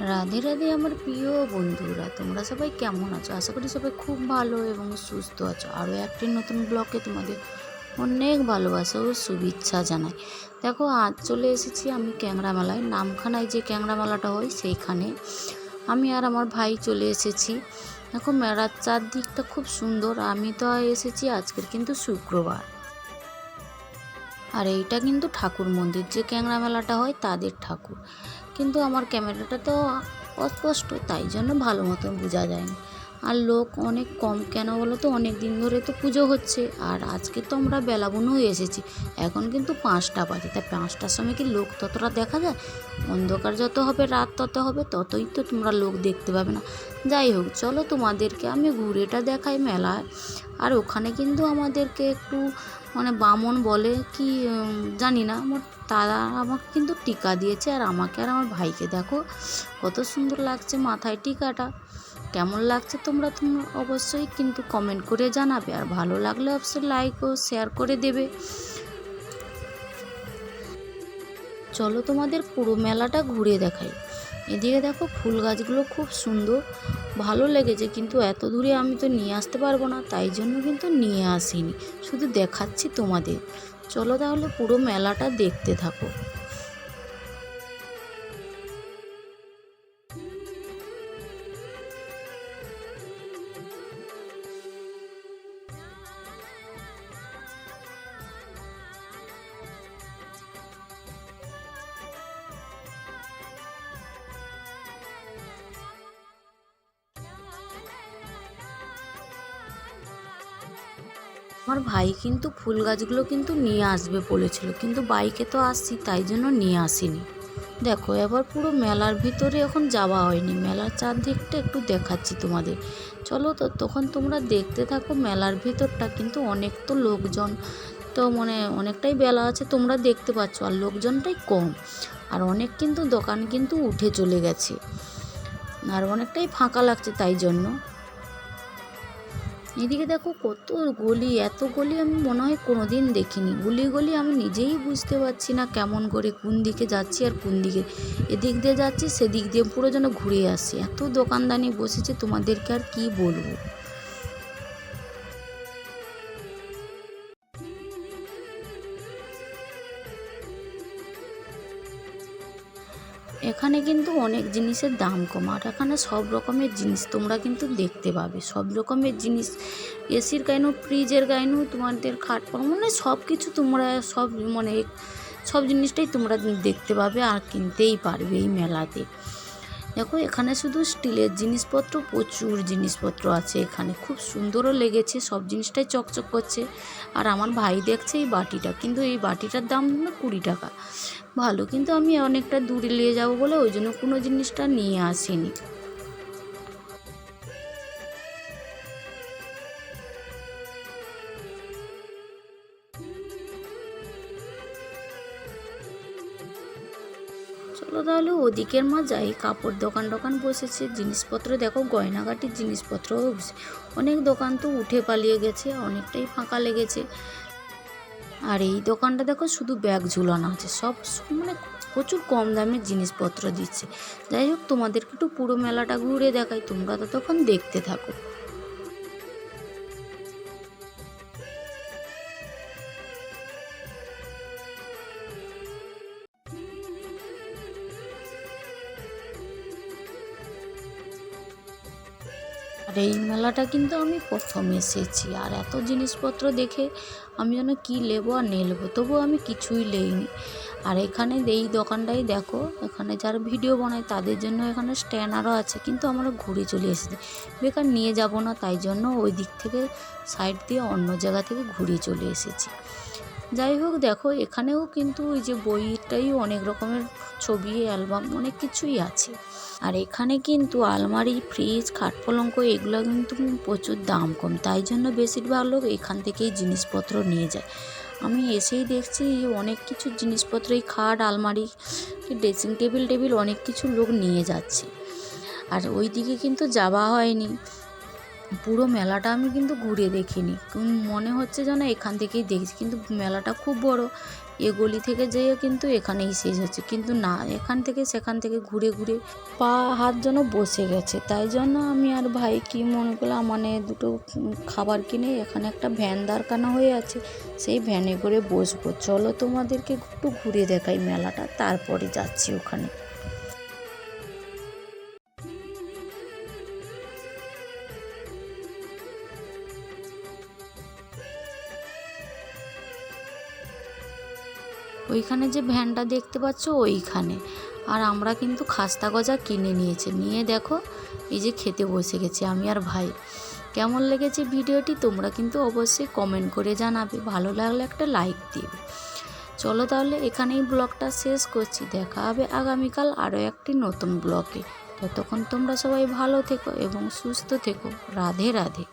রাধে রাধে আমার প্রিয় বন্ধুরা, তোমরা সবাই কেমন আছো? আশা করি সবাই খুব ভালো এবং সুস্থ আছো। আরও একটি নতুন ব্লগে তোমাদের অনেক ভালোবাসা ও শুভেচ্ছা জানাই। দেখো, আজ চলে এসেছি আমি ক্যাংড়া মেলায়, নামখানায় যে ক্যাংড়া মেলাটা হয় সেইখানে আমি আর আমার ভাই চলে এসেছি। দেখো, মেলার চারদিকটা খুব সুন্দর। আমি তো এসেছি আজকের কিন্তু শুক্রবার, আর এইটা কিন্তু ঠাকুর মন্দির, যে ক্যাংড়া মেলাটা হয় তাদের ঠাকুর। কিন্তু আমার ক্যামেরাটা তো অস্পষ্ট, তাই জন্য ভালো মতন বোঝা যায়নি। আর লোক অনেক কম, কেন বলো তো, অনেক দিন ধরে তো পুজো হচ্ছে। আর আজকে তো আমরা বেলাবুনও এসেছি, এখন কিন্তু 5টা বাজে। তাই 5টার সময় কি লোক ততটা দেখা যায়? অন্ধকার যত হবে, রাত তত হবে, ততই তো তোমরা লোক দেখতে পাবে না। যাই হোক, চলো তোমাদেরকে আমি ঘুরেটা দেখাই মেলায়। আর ওখানে কিন্তু আমাদেরকে একটু বামন বলে কি জানি না, আমার তারা আমাকে কিন্তু টিকা দিয়েছে। আর আমাকে আর আমার ভাইকে দেখো কত সুন্দর লাগছে মাথায় টিকাটা। কেমন লাগছে তোমরা অবশ্যই কিন্তু কমেন্ট করে জানাবে, আর ভালো লাগলে অবশ্যই লাইক ও শেয়ার করে দেবে। চলো তোমাদের পুরো মেলাটা ঘুরে দেখাই। এদিকে দেখো, ফুল গাছগুলো খুব সুন্দর, ভালো লেগেছে। কিন্তু এত দূরে আমি তো নিয়ে আসতে পারবো না, তাই জন্য কিন্তু নিয়ে আসিনি, শুধু দেখাচ্ছি তোমাদের। চলো তাহলে পুরো মেলাটা দেখতে থাকো। আমার ভাই কিন্তু ফুল গাছগুলো কিন্তু নিয়ে আসবে বলেছিল, কিন্তু বাইকে তো আসছি, তাই জন্য নিয়ে আসিনি। দেখো, এবার পুরো মেলার ভিতরে এখন যাওয়া হয়নি, মেলার চারদিকটা একটু দেখাচ্ছি তোমাদের। চলো তো, তখন তোমরা দেখতে থাকো মেলার ভিতরটা। কিন্তু অনেক তো লোকজন, তো অনেকটাই বেলা আছে, তোমরা দেখতে পাচ্ছ, আর লোকজনটাই কম। আর অনেক কিন্তু দোকান কিন্তু উঠে চলে গেছে, আর অনেকটাই ফাঁকা লাগছে তাই জন্য। এদিকে দেখো কত গলি, এত গলি আমি মনে হয় কোনো দিন দেখিনি। গলি গলি আমি নিজেই বুঝতে পারছি না কেমন করে কোন দিকে যাচ্ছি আর কোন দিকে, এদিক দিয়ে যাচ্ছি সেদিক দিয়ে পুরো যেন ঘুরে আসছি। এত দোকানদানি বসেছে, তোমাদেরকে আর কি বলবো। এখানে কিন্তু অনেক জিনিসের দাম কম, আর এখানে সব রকমের জিনিস তোমরা কিন্তু দেখতে পাবে। সব রকমের জিনিস, এসির গাইনু, ফ্রিজের গাইনু, তোমাদের খাট সব কিছু তোমরা সব জিনিসটাই তোমরা দেখতে পাবে আর কিনতেই পারবে এই মেলাতে। দেখো, এখানে শুধু স্টিলের জিনিসপত্র, প্রচুর জিনিসপত্র আছে। এখানে খুব সুন্দরও লেগেছে, সব জিনিসটাই চকচক করছে। আর আমার ভাই দেখছে এই বাটিটা, কিন্তু এই বাটিটার দাম 20 টাকা। ভালো, কিন্তু আমি অনেকটা দূরে নিয়ে যাবো বলে ওই জন্য কোনো জিনিসটা নিয়ে আসিনি। চলো তাহলে ওদিকের যাই। কাপড় দোকান বসেছে, জিনিসপত্র দেখো, গয়নাগাটির জিনিসপত্রও বসে। অনেক দোকান তো উঠে পালিয়ে গেছে, অনেকটাই ফাঁকা লেগেছে। আর এই দোকানটা দেখো, শুধু ব্যাগ ঝুলানো আছে, সব প্রচুর কম দামের জিনিসপত্র দিচ্ছে। যাই হোক, তোমাদেরকে একটু পুরো মেলাটা ঘুরে দেখাই, তোমরা তো তখন দেখতে থাকো। আর এই মেলাটা কিন্তু আমি প্রথম এসেছি, আর এত জিনিসপত্র দেখে আমি যেন কী নেবো আর নেবো, তবুও আমি কিছুই নেইনি। আর এখানে এই দোকানটাই দেখো, এখানে যারা ভিডিও বানায় তাদের জন্য এখানে স্ট্যান্ডারও আছে, কিন্তু আমরা ঘুরে চলে এসেছি, বেকার নিয়ে যাব না, তাই জন্য ওই দিক থেকে সাইড দিয়ে অন্য জায়গা থেকে ঘুরে চলে এসেছি। যাই হোক, দেখো এখানেও কিন্তু ওই যে বইটাই অনেক রকমের ছবি, অ্যালবাম, অনেক কিছুই আছে। আর এখানে কিন্তু আলমারি, ফ্রিজ, খাট পলঙ্ক এগুলো কিন্তু প্রচুর দাম কম, তাই জন্য বেশিরভাগ লোক এখান থেকেই জিনিসপত্র নিয়ে যায়। আমি এসেই দেখছি অনেক কিছু জিনিসপত্র, এই খাট, আলমারি, ড্রেসিং টেবিল অনেক কিছু লোক নিয়ে যাচ্ছে। আর ওই দিকে কিন্তু যাওয়া হয়নি, পুরো মেলাটা আমি কিন্তু ঘুরে দেখিনি, মনে হচ্ছে যেন এখান থেকেই দেখছি, কিন্তু মেলাটা খুব বড়। এ গলি থেকে যেয়ে কিন্তু এখানেই শেষ হচ্ছে, কিন্তু না, এখান থেকে সেখান থেকে ঘুরে ঘুরে পা হাত যেন বসে গেছে। তাই জন্য আমি আর ভাই কি মনে করলাম, মানে দুটো খাবার কিনে এখানে একটা ভ্যান দাঁড় হয়ে আছে, সেই ভ্যানে করে বসবো। চলো তোমাদেরকে একটু ঘুরে দেখাই মেলাটা, তারপরে যাচ্ছি ওখানে। ওইখানে যে ভ্যানটা দেখতে পাচ্ছ ওইখানে, আর আমরা কিন্তু খাস্তা গজা কিনে নিয়েছি, নিয়ে দেখো এই যে খেতে বসে গেছি আমি আর ভাই। কেমন লেগেছে ভিডিওটি তোমরা কিন্তু অবশ্যই কমেন্ট করে জানাবে, ভালো লাগলে একটা লাইক দিবে। চলো তাহলে এখানেই ব্লগটা শেষ করছি, দেখা হবে আগামীকাল আরও একটি নতুন ব্লগে। ততক্ষণ তোমরা সবাই ভালো থেকো এবং সুস্থ থেকো। রাধে রাধে।